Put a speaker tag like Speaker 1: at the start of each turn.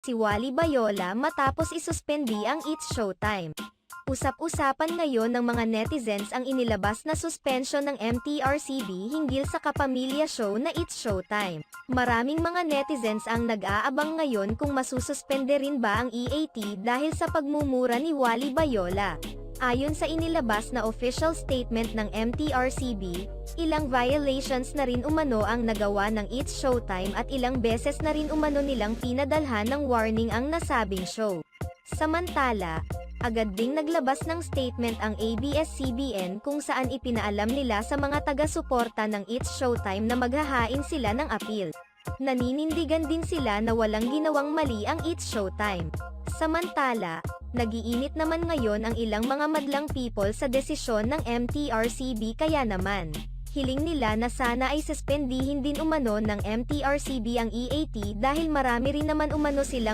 Speaker 1: si Wally Bayola matapos isuspendi ang It's Showtime. Usap-usapan ngayon ng mga netizens ang inilabas na suspension ng MTRCB hinggil sa kapamilya show na It's Showtime. Maraming mga netizens ang nag-aabang ngayon kung masususpende rin ba ang EAT dahil sa pagmumura ni Wally Bayola. Ayon sa inilabas na official statement ng MTRCB, ilang violations na rin umano ang nagawa ng It's Showtime at ilang beses na rin umano nilang pinadalhan ng warning ang nasabing show. Samantala, agad ding naglabas ng statement ang ABS-CBN kung saan ipinaalam nila sa mga taga-suporta ng It's Showtime na maghahain sila ng appeal. Naninindigan din sila na walang ginawang mali ang It's Showtime. Samantala, nagiinit naman ngayon ang ilang mga madlang people sa desisyon ng MTRCB kaya naman, hiling nila na sana ay suspendihin din umano ng MTRCB ang EAT dahil marami rin naman umano silang